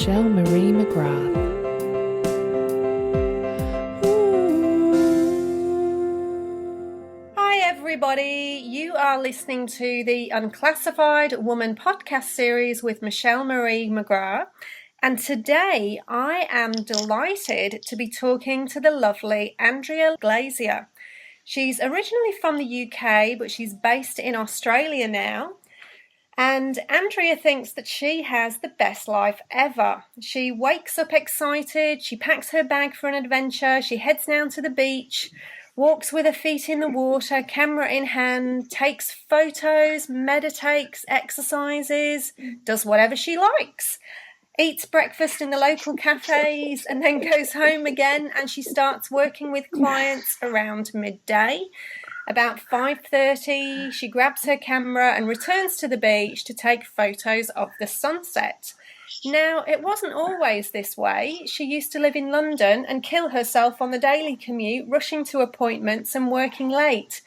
Michelle Marie McGrath. Hi everybody, you are listening to the Unclassified Woman podcast series with Michelle Marie McGrath, and today I am delighted to be talking to the lovely Andrea Glazier. She's originally from the UK, but she's based in Australia now. And Andrea thinks that she has the best life ever. She wakes up excited, she packs her bag for an adventure, she heads down to the beach, walks with her feet in the water, camera in hand, takes photos, meditates, exercises, does whatever she likes, eats breakfast in the local cafes, and then goes home again, and she starts working with clients around midday. About 5:30, she grabs her camera and returns to the beach to take photos of the sunset. Now, it wasn't always this way. She used to live in London and kill herself on the daily commute, rushing to appointments and working late.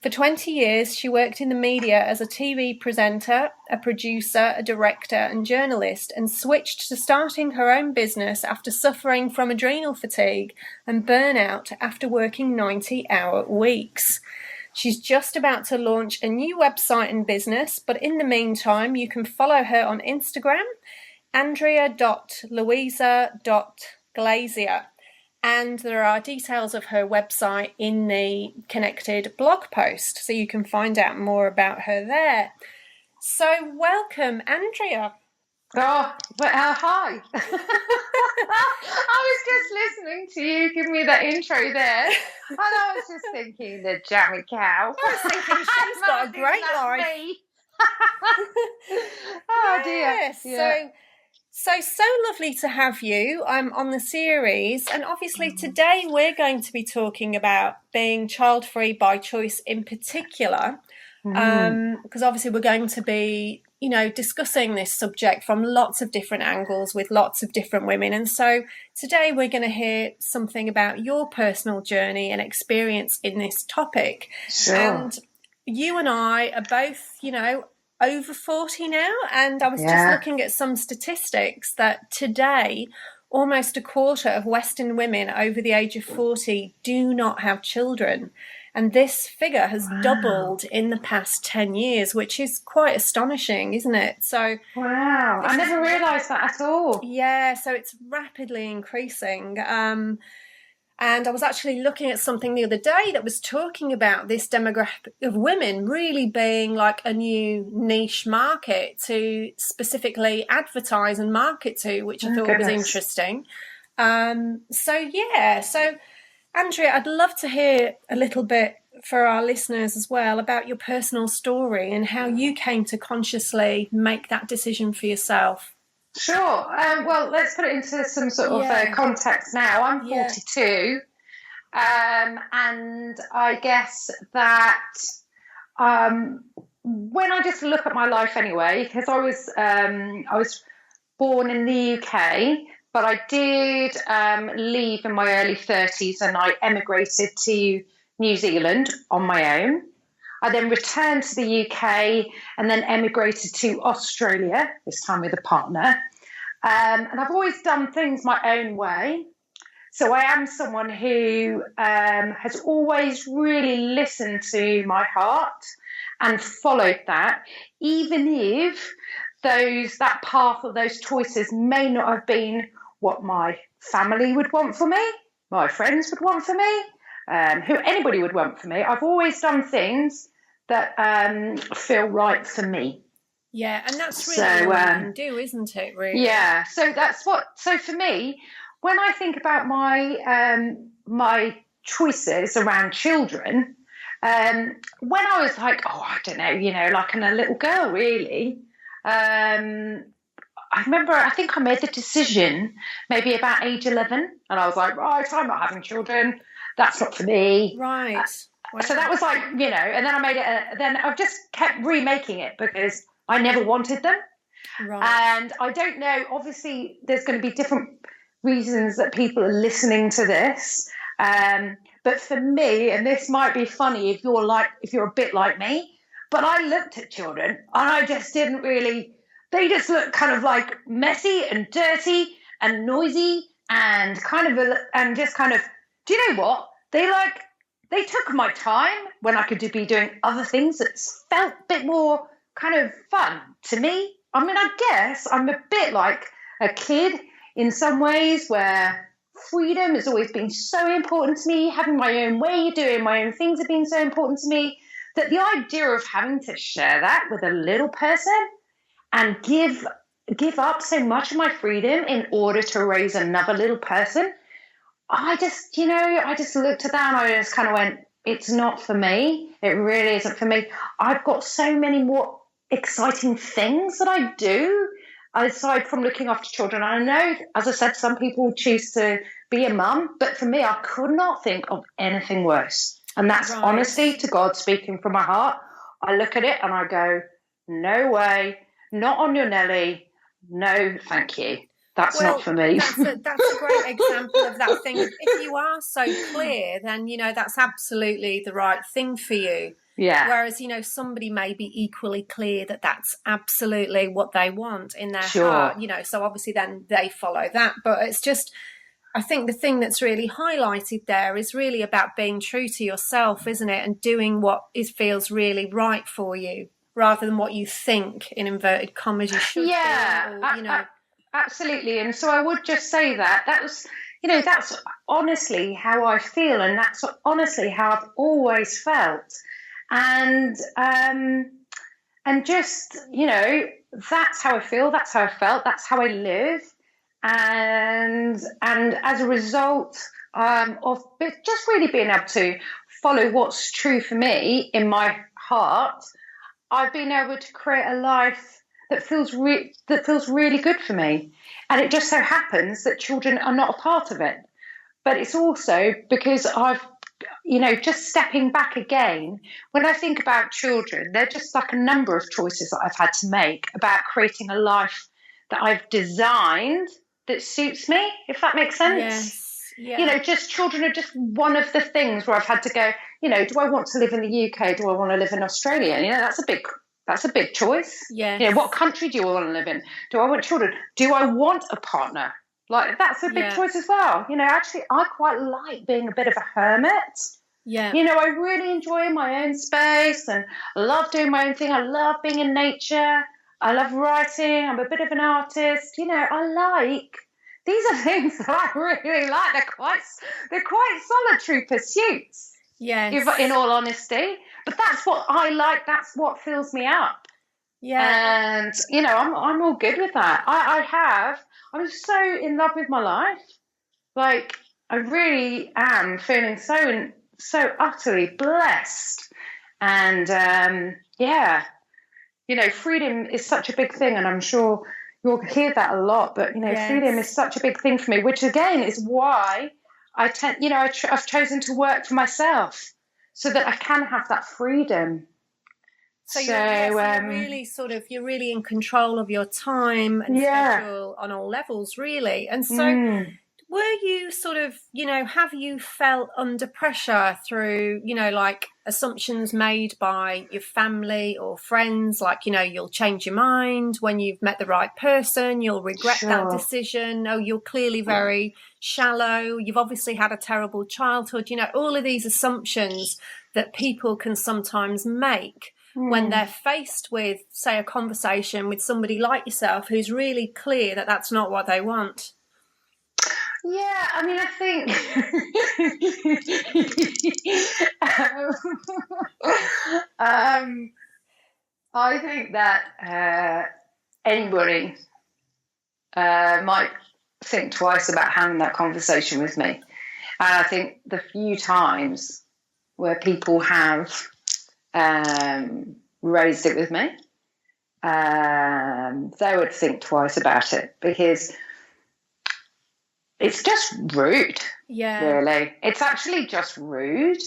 For 20 years, she worked in the media as a TV presenter, a producer, a director, and journalist, and switched to starting her own business after suffering from adrenal fatigue and burnout after working 90-hour weeks. She's just about to launch a new website and business, but in the meantime, you can follow her on Instagram, andrea.louisa.glazier. And there are details of her website in the connected blog post, so you can find out more about her there. So welcome, Andrea. Oh, hi. I was just listening to you give me that intro there, and I was just thinking, the jammy cow. I was thinking she's got a great life. Oh, dear. Yeah. So lovely to have you on the series. And obviously today we're going to be talking about being child-free by choice in particular, because obviously we're going to be, discussing this subject from lots of different angles with lots of different women. And so today we're going to hear something about your personal journey and experience in this topic. Sure. And you and I are both, over 40 now, and I was just looking at some statistics that today almost a quarter of Western women over the age of 40 do not have children, and this figure has doubled in the past 10 years, which is quite astonishing, isn't it? So wow, I never realised that at all. Yeah, so it's rapidly increasing. And I was actually looking at something the other day that was talking about this demographic of women really being like a new niche market to specifically advertise and market to, which I thought was interesting. So Andrea, I'd love to hear a little bit for our listeners as well about your personal story and how you came to consciously make that decision for yourself. Sure. Well, let's put it into some sort of context now. I'm 42, and I guess that when I just look at my life anyway, because I was born in the UK, but I did leave in my early 30s, and I emigrated to New Zealand on my own. I then returned to the UK and then emigrated to Australia, this time with a partner. And I've always done things my own way. So I am someone who has always really listened to my heart and followed that, even if that path or those choices may not have been what my family would want for me, my friends would want for me, who anybody would want for me. I've always done things that feel right for me. Yeah, and that's really what you can do, isn't it, really? Yeah, so for me, when I think about my choices around children, when I was like, I don't know, like a little girl, really, I remember, I think I made the decision maybe about age 11, and I was like, right, I'm not having children. That's not for me. Right. Wow. So that was like, and then I made it, then I've just kept remaking it because I never wanted them. Right. And I don't know, obviously there's going to be different reasons that people are listening to this. But for me, and this might be funny if you're a bit like me, but I looked at children and I just didn't really, they just look kind of like messy and dirty and noisy and and just kind of, do you know what? They took my time when I could be doing other things that felt a bit more kind of fun to me. I mean, I guess I'm a bit like a kid in some ways, where freedom has always been so important to me. Having my own way, doing my own things have been so important to me, that the idea of having to share that with a little person and give up so much of my freedom in order to raise another little person, I just looked at that and I just kind of went, it's not for me. It really isn't for me. I've got so many more exciting things that I do aside from looking after children. I know, as I said, some people choose to be a mum, but for me, I could not think of anything worse. And that's Right. honestly to God speaking from my heart. I look at it and I go, no way, not on your Nelly. No, thank you. That's not for me. That's a great example of that thing. If you are so clear, then, that's absolutely the right thing for you. Yeah. Whereas, somebody may be equally clear that that's absolutely what they want in their Sure. heart, so obviously then they follow that. But it's just, I think the thing that's really highlighted there is really about being true to yourself, isn't it? And doing what feels really right for you, rather than what you think, in inverted commas, you should be. Or, absolutely. And so I would just say that was, that's honestly how I feel, and that's honestly how I've always felt. And just, that's how I feel, that's how I felt, that's how I live. And as a result of just really being able to follow what's true for me in my heart, I've been able to create a life that feels really good for me. And it just so happens that children are not a part of it. But it's also because I've, just stepping back again, when I think about children, they're just like a number of choices that I've had to make about creating a life that I've designed that suits me, if that makes sense. Yes. Yeah. Just children are just one of the things where I've had to go, do I want to live in the UK? Do I want to live in Australia? That's a big choice. Yeah. What country do you want to live in? Do I want children? Do I want a partner? Like, that's a big choice as well. Actually, I quite like being a bit of a hermit. Yeah. I really enjoy my own space and I love doing my own thing. I love being in nature. I love writing. I'm a bit of an artist. These are things that I really like. They're quite solitary pursuits. Yes. In all honesty. But that's what I like. That's what fills me up. Yeah. And, I'm all good with that. I'm so in love with my life. Like, I really am feeling so utterly blessed. And, freedom is such a big thing. And I'm sure you'll hear that a lot. But, freedom is such a big thing for me, which, again, is why I've chosen to work for myself so that I can have that freedom. So you're really you're really in control of your time and schedule on all levels, really. And so were you have you felt under pressure through, like assumptions made by your family or friends, like, you'll change your mind when you've met the right person, you'll regret that decision, you're clearly very shallow, you've obviously had a terrible childhood, all of these assumptions that people can sometimes make when they're faced with, say, a conversation with somebody like yourself who's really clear that that's not what they want? Yeah, I mean, I think I think that anybody might think twice about having that conversation with me. And I think the few times where people have raised it with me, they would think twice about it, because it's just rude. Yeah. Really. It's actually just rude.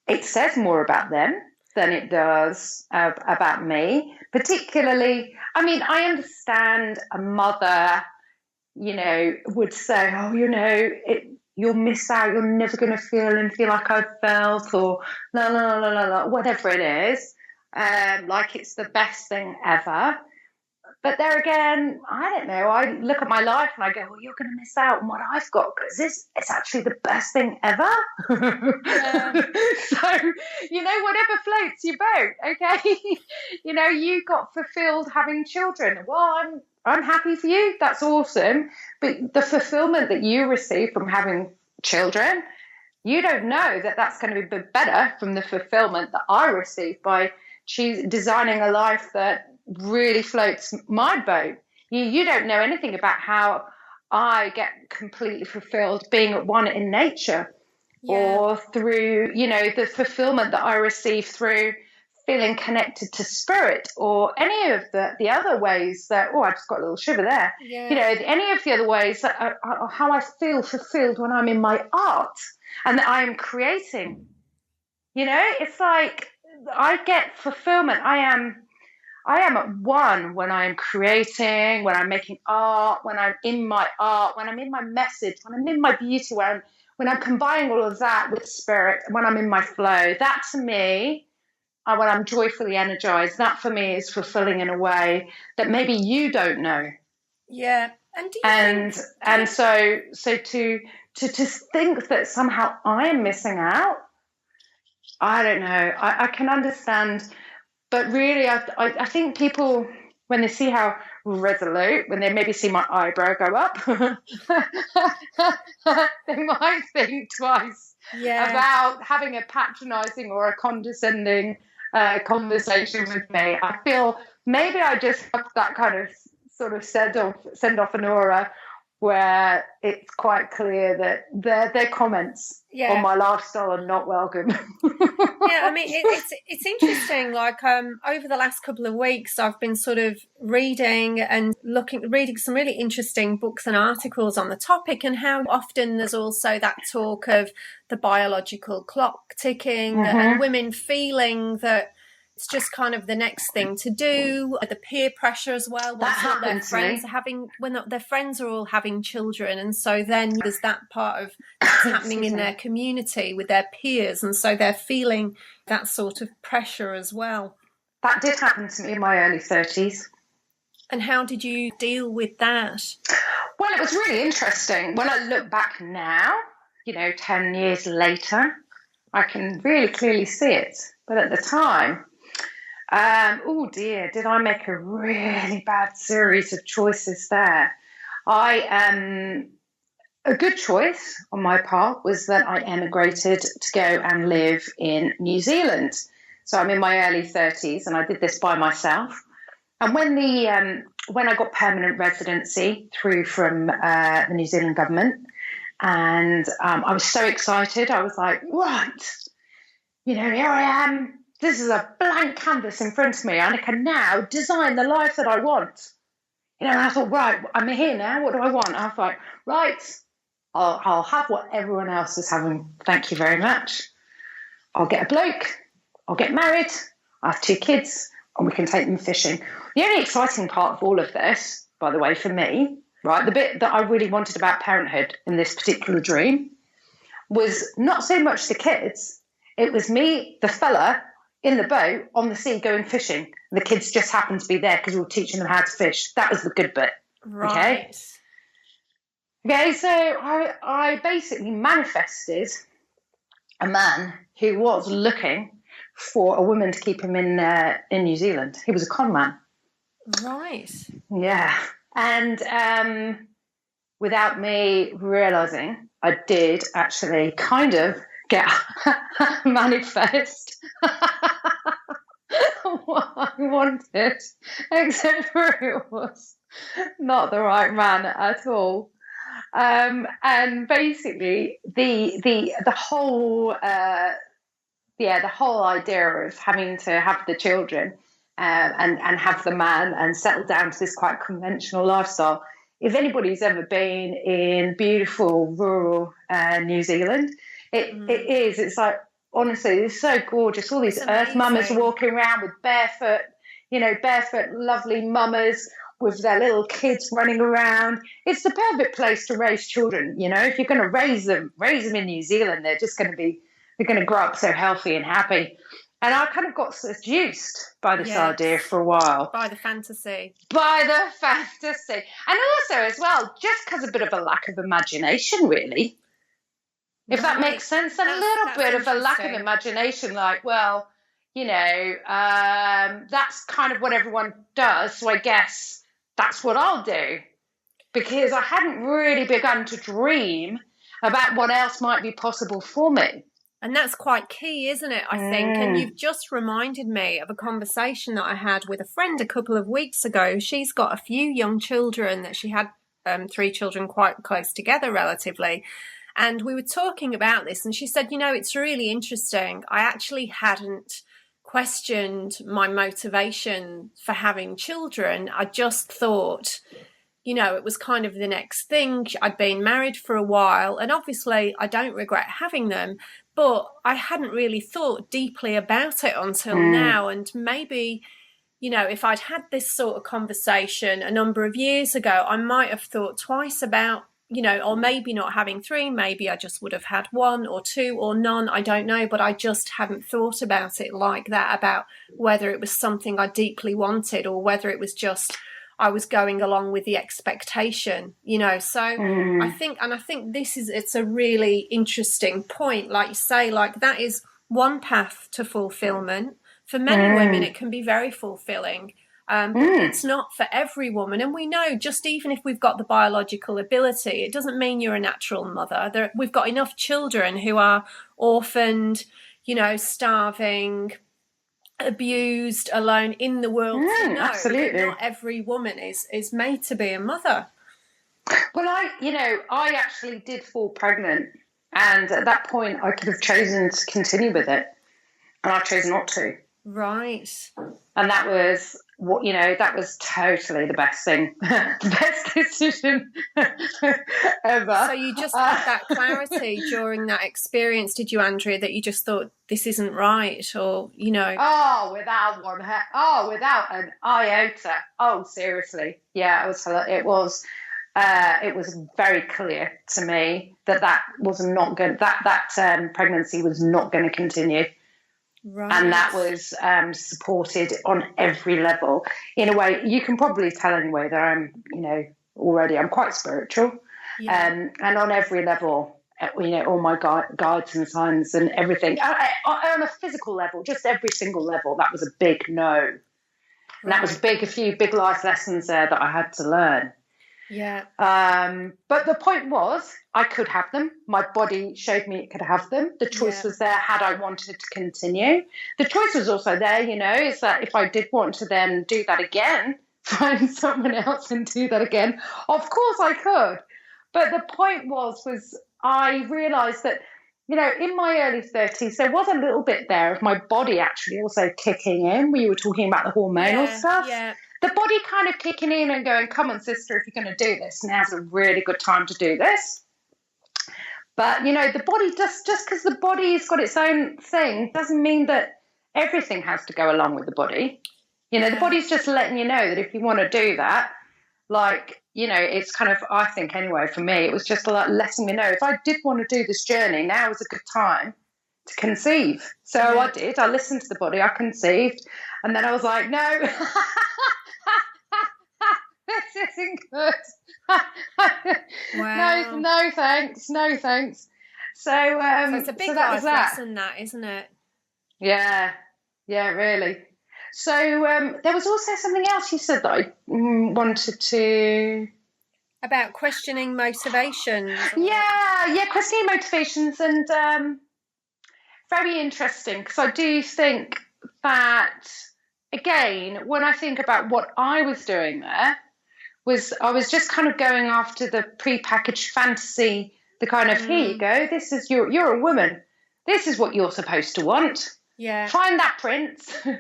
It says more about them than it does about me. Particularly, I mean, I understand a mother, would say, you'll miss out, you're never going to feel like I felt, or la, la, la, la, la, whatever it is. like it's the best thing ever. But there again, I don't know. I look at my life and I go, well, you're going to miss out on what I've got because it's actually the best thing ever. Yeah. So, whatever floats your boat, okay? You got fulfilled having children. Well, I'm happy for you. That's awesome. But the fulfillment that you receive from having children, you don't know that that's going to be better from the fulfillment that I receive by designing a life that really floats my boat. You don't know anything about how I get completely fulfilled being at one in nature, or through the fulfillment that I receive through feeling connected to spirit, or any of the other ways that I just got a little shiver there. Any of the other ways that how I feel fulfilled when I'm in my art and that I am creating. It's like I get fulfillment. I am at one when I'm creating, when I'm making art, when I'm in my art, when I'm in my message, when I'm in my beauty, when I'm combining all of that with spirit, when I'm in my flow. That to me, when I'm joyfully energized, that for me is fulfilling in a way that maybe you don't know. Yeah. And so to think that somehow I am missing out, I don't know. I can understand. But really, I think people, when they see how resolute, when they maybe see my eyebrow go up, they might think twice about having a patronizing or a condescending conversation with me. I feel maybe I just have that kind of sort of send off an aura where it's quite clear that their comments on my lifestyle are not welcome. Yeah, I mean, it's interesting. Like over the last couple of weeks, I've been sort of reading some really interesting books and articles on the topic, and how often there's also that talk of the biological clock ticking, and women feeling that it's just kind of the next thing to do. The peer pressure as well. That happens when their friends are all having children, and so then there's that part of that's happening in their community with their peers, and so they're feeling that sort of pressure as well. That did happen to me in my early 30s. And how did you deal with that? Well, it was really interesting. When I look back now, 10 years later, I can really clearly see it. But at the time, oh dear, did I make a really bad series of choices there? A good choice on my part was that I emigrated to go and live in New Zealand. So I'm in my early 30s, and I did this by myself. And when I got permanent residency through from the New Zealand government, and I was so excited, I was like, right, here I am. This is a blank canvas in front of me, and I can now design the life that I want. And I thought, right, I'm here now. What do I want? And I thought, right, I'll have what everyone else is having. Thank you very much. I'll get a bloke. I'll get married. I have 2 kids, and we can take them fishing. The only exciting part of all of this, by the way, for me, right, the bit that I really wanted about parenthood in this particular dream was not so much the kids. It was me, the fella, in the boat on the sea going fishing. The kids just happened to be there because we were teaching them how to fish. That was the good bit. Right. Okay, so I basically manifested a man who was looking for a woman to keep him in New Zealand. He was a con man. Right. Yeah. And without me realising, I did actually kind of get manifest what I wanted, except for it was not the right man at all. And basically the whole idea of having to have the children and have the man and settle down to this quite conventional lifestyle. If anybody's ever been in beautiful rural New Zealand, it's like, honestly, it's so gorgeous. All these earth mamas walking around with barefoot, lovely mamas with their little kids running around. It's the perfect place to raise children. If you're going to raise them in New Zealand, they're going to grow up so healthy and happy. And I kind of got seduced by this Yes. idea for a while. By the fantasy. By the fantasy. And also, as well, just because a bit of a lack of imagination, really. If that makes sense. A little bit of a lack of imagination, like, well, that's kind of what everyone does. So I guess that's what I'll do. Because I hadn't really begun to dream about what else might be possible for me. And that's quite key, isn't it, I think? And you've just reminded me of a conversation that I had with a friend a couple of weeks ago. She's got a few young children that she had 3 children quite close together relatively. And we were talking about this and she said, it's really interesting. I actually hadn't questioned my motivation for having children. I just thought, it was kind of the next thing. I'd been married for a while and obviously I don't regret having them, but I hadn't really thought deeply about it until now. And maybe, if I'd had this sort of conversation a number of years ago, I might have thought twice about, or maybe not having 3, maybe I just would have had 1 or 2 or none, I don't know, but I just hadn't thought about it like that, about whether it was something I deeply wanted or whether it was just I was going along with the expectation, so I think it's a really interesting point, like you say, like that is one path to fulfillment. For many women, it can be very fulfilling. But it's not for every woman. And we know, just even if we've got the biological ability, it doesn't mean you're a natural mother. We've got enough children who are orphaned, starving, abused, alone in the world to know absolutely. That not every woman is made to be a mother. Well, I actually did fall pregnant, and at that point I could have chosen to continue with it, and I chose not to. Right. And that was that was totally the best thing, the best decision ever. So you just had that clarity during that experience, did you, Andrea, that you just thought this isn't right, or Oh, without an iota. Oh, seriously, yeah, it was very clear to me that was not good. That pregnancy was not going to continue. Right. And that was supported on every level. In a way, you can probably tell anyway that I'm, I'm quite spiritual. Yeah. And on every level, all my guides and signs and everything. On a physical level, just every single level, that was a big no. Right. And that was a few big life lessons there that I had to learn. Yeah. But the point was, I could have them. My body showed me it could have them. The choice was there had I wanted to continue. The choice was also there, is that if I did want to then do that again, find someone else and do that again, of course I could. But the point was I realised that, in my early 30s, there was a little bit there of my body actually also kicking in. We were talking about the hormonal stuff. Yeah. The body kind of kicking in and going, come on, sister, if you're going to do this, now's a really good time to do this. But, the body, just because the body's got its own thing doesn't mean that everything has to go along with the body. The body's just letting you know that if you want to do that, it's kind of, I think anyway, for me, it was just like letting me know if I did want to do this journey, now is a good time to conceive. So I did. I listened to the body. I conceived. And then I was like, no. This isn't good. Wow. No thanks. So it's a big life lesson, that, isn't it? Yeah, really. So there was also something else you said that I wanted to... About questioning motivations. Yeah, questioning motivations, and very interesting, because I do think that, again, when I think about what I was doing there, I was just kind of going after the prepackaged fantasy, the kind of, here you go, this is you're a woman, this is what you're supposed to want. Yeah. Find that prince. Go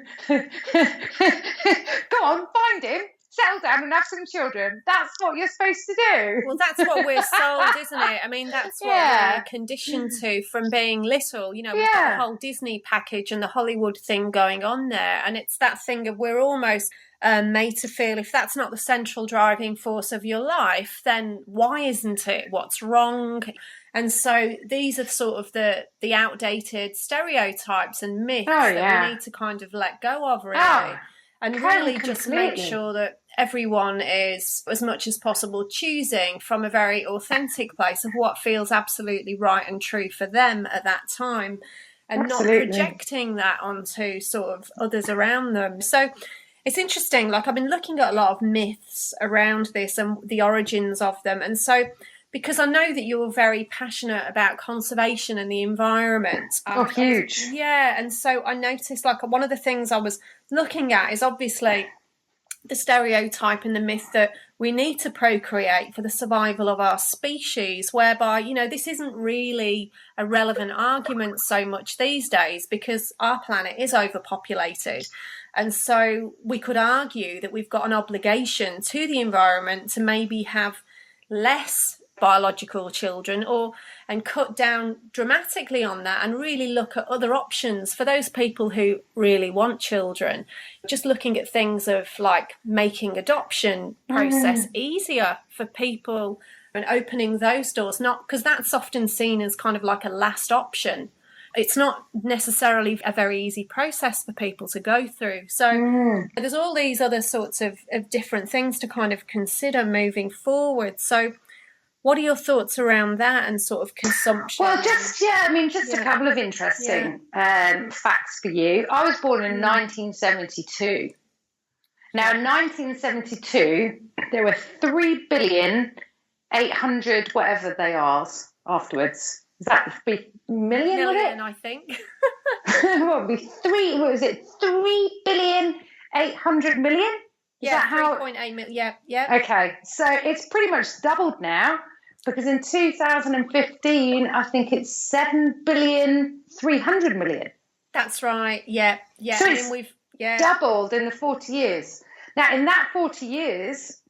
on, find him, settle down and have some children. That's what you're supposed to do. Well, that's what we're sold, isn't it? I mean, that's what we're conditioned to from being little. We've got the whole Disney package and the Hollywood thing going on there. And it's that thing of we're almost made to feel if that's not the central driving force of your life, then why isn't it? What's wrong? And so these are sort of the outdated stereotypes and myths that we need to kind of let go of, really. And really just make sure that everyone is, as much as possible, choosing from a very authentic place of what feels absolutely right and true for them at that time, and not projecting that onto sort of others around them. So it's interesting, like I've been looking at a lot of myths around this and the origins of them. And so, because I know that you're very passionate about conservation and the environment. Huge. And so I noticed, like, one of the things I was looking at is obviously the stereotype and the myth that we need to procreate for the survival of our species, whereby, you know, this isn't really a relevant argument so much these days because our planet is overpopulated. And so we could argue that we've got an obligation to the environment to maybe have less biological children and cut down dramatically on that and really look at other options for those people who really want children. Just looking at things of like making adoption process easier for people and opening those doors, not because that's often seen as kind of like a last option. It's not necessarily a very easy process for people to go through. So there's all these other sorts of different things to kind of consider moving forward. So what are your thoughts around that and sort of consumption? Well, a couple of interesting facts for you. I was born in 1972. Now, in 1972, there were 3,800,000,000 whatever they are afterwards. Is that million, I think. What would be 3,800,000,000? Yeah, 3.8 million. Yeah. Okay, so it's pretty much doubled now because in 2015, I think it's 7,300,000,000. That's right. Yeah. So we've doubled in the 40 years. Now, in that 40 years,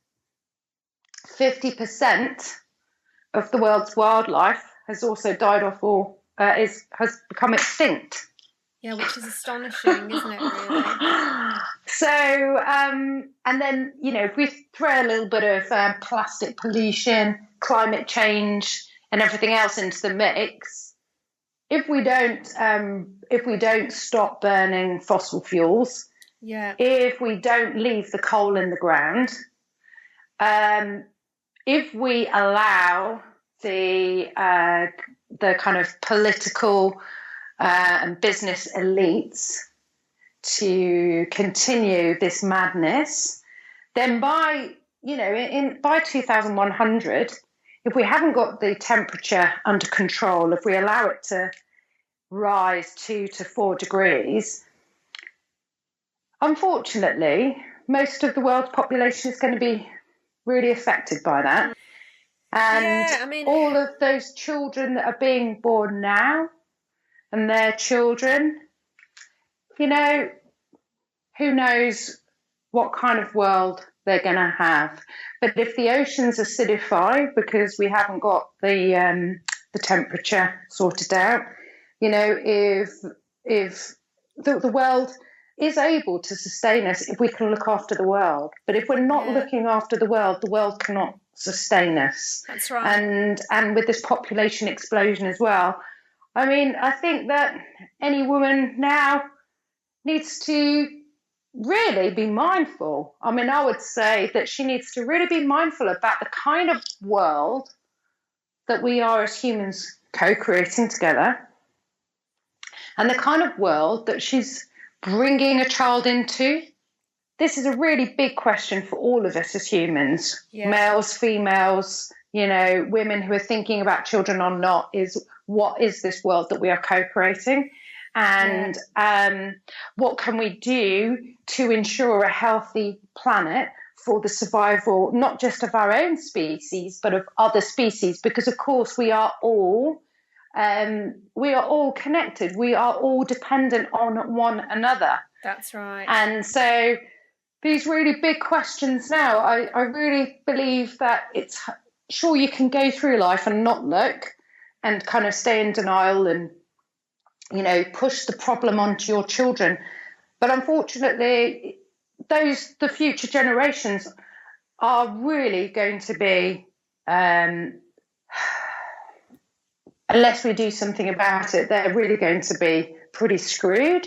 50% of the world's wildlife has also died off or has become extinct. Yeah, which is astonishing, isn't it, really? So, and then, you know, if we throw a little bit of plastic pollution, climate change, and everything else into the mix, if we don't stop burning fossil fuels, if we don't leave the coal in the ground, if we allow the kind of political and business elites to continue this madness, then by 2100, if we haven't got the temperature under control, if we allow it to rise 2 to 4 degrees, unfortunately, most of the world's population is going to be really affected by that. And all of those children that are being born now and their children, you know, who knows what kind of world they're going to have. But if the oceans acidify because we haven't got the temperature sorted out, you know, if the world is able to sustain us, if we can look after the world. But if we're not looking after the world cannot sustain us. That's right. And with this population explosion as well, I mean, I think that any woman now needs to really be mindful. I mean, I would say that she needs to really be mindful about the kind of world that we are as humans co-creating together and the kind of world that she's bringing a child into. This is a really big question for all of us as humans, males, females, you know, women who are thinking about children or not, is what is this world that we are co-creating? And what can we do to ensure a healthy planet for the survival, not just of our own species, but of other species? Because, of course, we are all connected. We are all dependent on one another. That's right. And so these really big questions now, I really believe that it's sure you can go through life and not look and kind of stay in denial and, you know, push the problem onto your children. But unfortunately, the future generations are really going to be unless we do something about it, they're really going to be pretty screwed.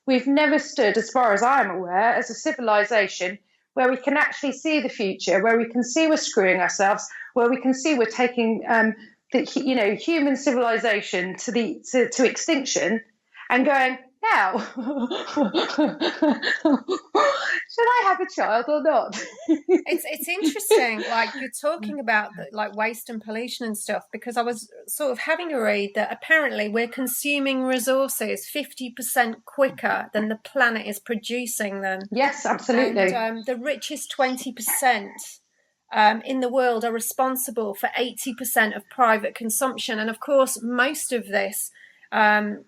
We've never stood, as far as I'm aware, as a civilization where we can actually see the future, where we can see we're screwing ourselves, where we can see we're taking human civilization to extinction, and going, now, should I have a child or not? It's interesting, like you're talking about like waste and pollution and stuff, because I was sort of having a read that apparently we're consuming resources 50% quicker than the planet is producing them. Yes, absolutely. And the richest 20% in the world are responsible for 80% of private consumption. And of course, most of this, then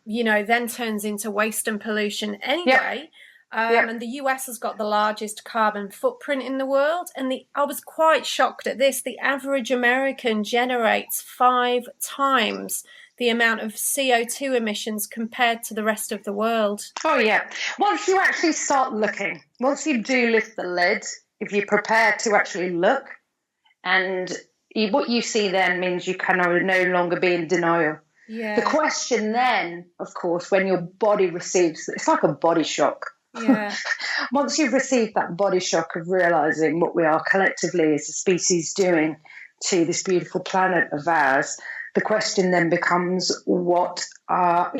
turns into waste and pollution anyway. Yep. And the US has got the largest carbon footprint in the world. And I was quite shocked at this. The average American generates 5 times the amount of CO2 emissions compared to the rest of the world. Oh, yeah. Once you actually start looking, once you do lift the lid, if you're prepared to actually look, and what you see then means you can no longer be in denial. Yeah. The question then, of course, when your body receives, it's like a body shock. Yeah. Once you've received that body shock of realizing what we are collectively as a species doing to this beautiful planet of ours, the question then becomes, how are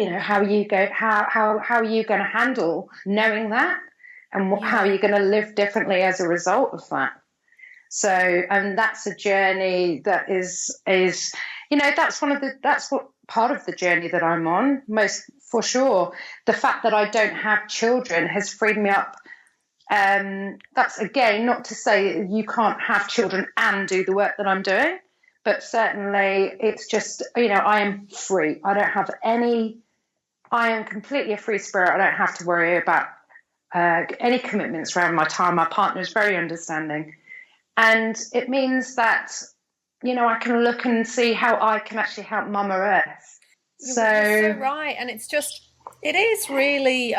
you going to handle knowing that, and how are you going to live differently as a result of that? So, and that's a journey that is that's what part of the journey that I'm on, most for sure. The fact that I don't have children has freed me up. That's, again, not to say you can't have children and do the work that I'm doing, but certainly it's just, I am free. I am completely a free spirit. I don't have to worry about any commitments around my time. My partner is very understanding. And it means that, I can look and see how I can actually help Mama Earth. You're so right. And it is really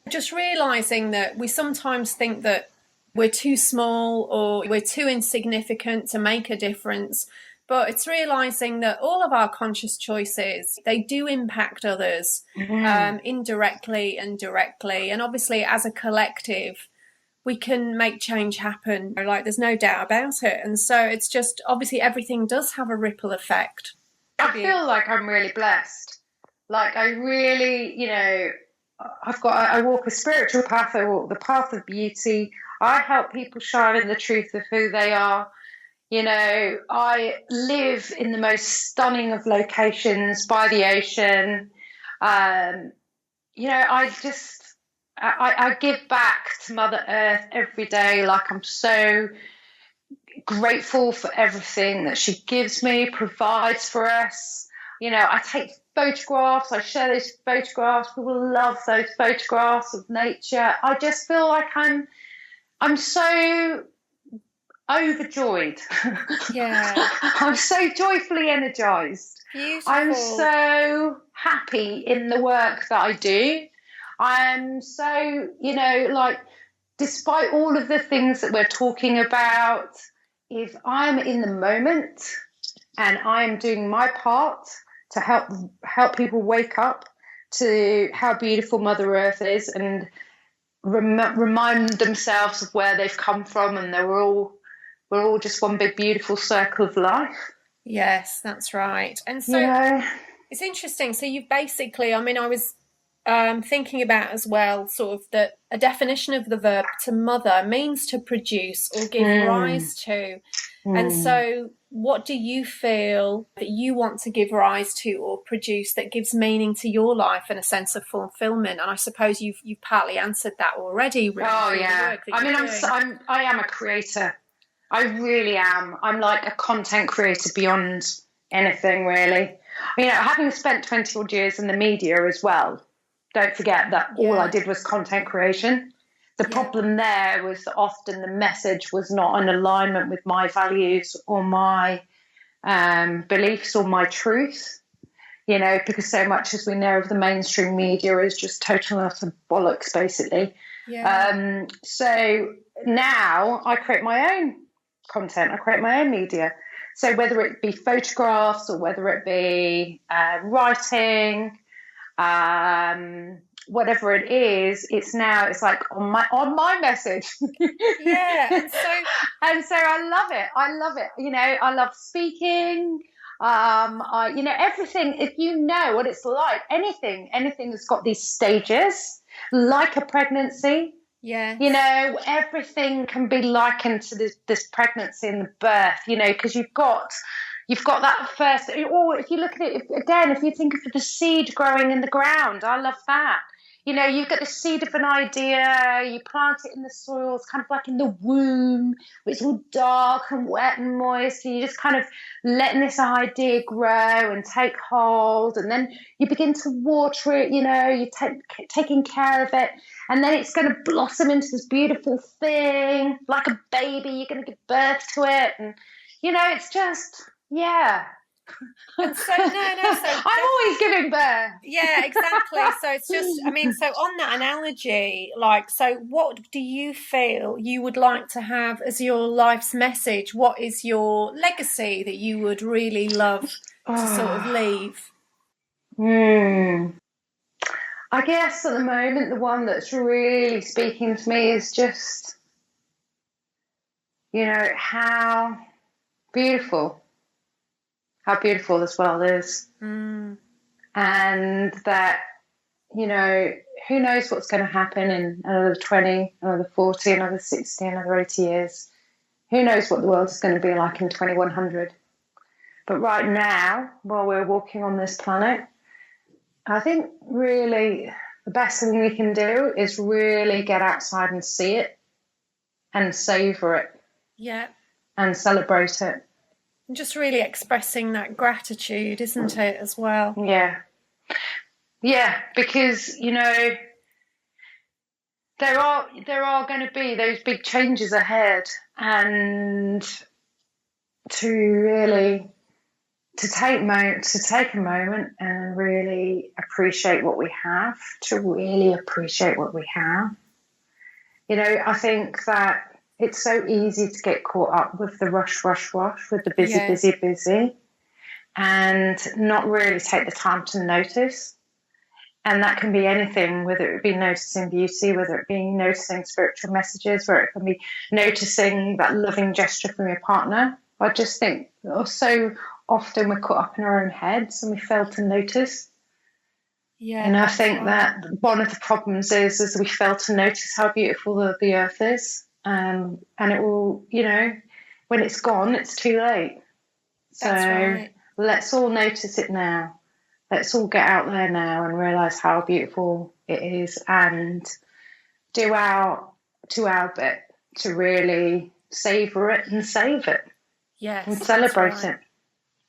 just realising that we sometimes think that we're too small or we're too insignificant to make a difference. But it's realising that all of our conscious choices, they do impact others indirectly and directly. And obviously, as a collective, we can make change happen. Like, there's no doubt about it. And so it's just, obviously, everything does have a ripple effect. I feel like I'm really blessed. Like, I really, I walk a spiritual path. I walk the path of beauty. I help people shine in the truth of who they are. I live in the most stunning of locations by the ocean. I give back to Mother Earth every day. Like, I'm so grateful for everything that she gives me, provides for us. I take photographs. I share those photographs. People love those photographs of nature. I just feel like I'm so overjoyed. Yeah. I'm so joyfully energized. Beautiful. I'm so happy in the work that I do. I'm so, despite all of the things that we're talking about, if I'm in the moment and I'm doing my part to help people wake up to how beautiful Mother Earth is and remind themselves of where they've come from, and we're all just one big beautiful circle of life. Yes, that's right. And so it's interesting. So you've basically, I was thinking about as well, sort of that a definition of the verb to mother means to produce or give rise to. And so what do you feel that you want to give rise to or produce that gives meaning to your life and a sense of fulfillment? And I suppose you've partly answered that already. Really, I am a creator. I really am. I'm like a content creator beyond anything, really. Having spent 20 odd years in the media as well, don't forget that all I did was content creation. The problem there was that often the message was not in alignment with my values or my beliefs or my truth, because so much as we know of the mainstream media is just total and utter bollocks, basically. Yeah. So now I create my own content. I create my own media. So whether it be photographs or whether it be writing, whatever it is, it's like on my message. Yeah, and so I love it. I love speaking. Everything. If you know what it's like, anything that's got these stages, like a pregnancy. yeah, Everything can be likened to this pregnancy and the birth. Because you've got that first. Or if you look at it again, if you think of the seed growing in the ground, I love that. You get the seed of an idea, you plant it in the soil, it's kind of like in the womb, it's all dark and wet and moist, and you're just kind of letting this idea grow and take hold, and then you begin to water it, you're taking care of it, and then it's going to blossom into this beautiful thing, like a baby, you're going to give birth to it, and, it's just, yeah. And so I'm always giving birth. Yeah, exactly. So it's just, so on that analogy, so what do you feel you would like to have as your life's message? What is your legacy that you would really love to sort of leave? I guess at the moment, the one that's really speaking to me is just, how beautiful this world is. And that, who knows what's going to happen in another 20, another 40, another 60, another 80 years. Who knows what the world is going to be like in 2100. But right now, while we're walking on this planet, I think really the best thing we can do is really get outside and see it and savor it. Yeah. And celebrate it. And just really expressing that gratitude, isn't it, as well? Yeah. Yeah, because, there are going to be those big changes ahead, and to take a moment and really appreciate what we have, I think that it's so easy to get caught up with the rush, with the busy, and not really take the time to notice. And that can be anything, whether it be noticing beauty, whether it be noticing spiritual messages, whether it can be noticing that loving gesture from your partner. I just think so often we're caught up in our own heads and we fail to notice. Yeah, and I think that one of the problems is we fail to notice how beautiful the earth is. And it will, when it's gone, it's too late. So let's all notice it now. Let's all get out there now and realise how beautiful it is, and do our bit to really savour it and save it. Yes. And celebrate it.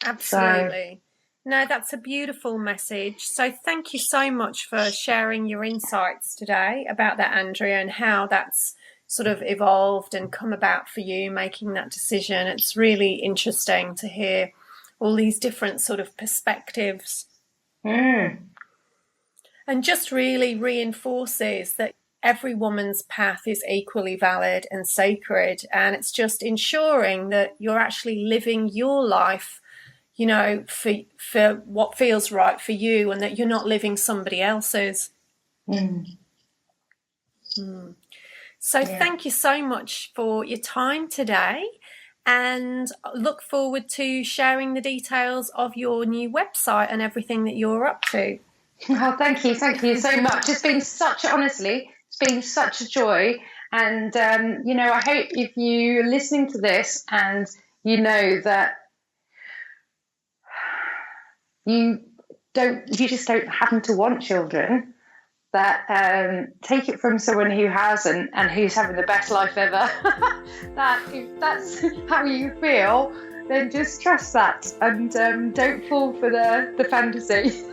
Absolutely. No, that's a beautiful message. So thank you so much for sharing your insights today about that, Andrea, and how that's sort of evolved and come about for you making that decision. It's really interesting to hear all these different sort of perspectives. And just really reinforces that every woman's path is equally valid and sacred, and it's just ensuring that you're actually living your life, for what feels right for you, and that you're not living somebody else's. So thank you so much for your time today, and look forward to sharing the details of your new website and everything that you're up to. Oh, thank you so much. It's been it's been such a joy. And, I hope if you're listening to this and you know that you just don't happen to want children, that take it from someone who has and who's having the best life ever, that if that's how you feel, then just trust that and don't fall for the fantasy.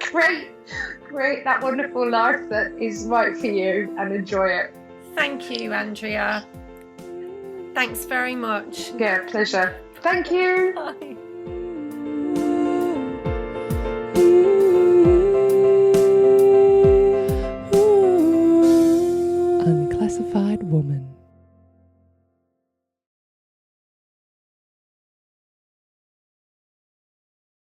Create that wonderful life that is right for you and enjoy it. Thank you, Andrea. Thanks very much. Yeah, pleasure. Thank you. Bye.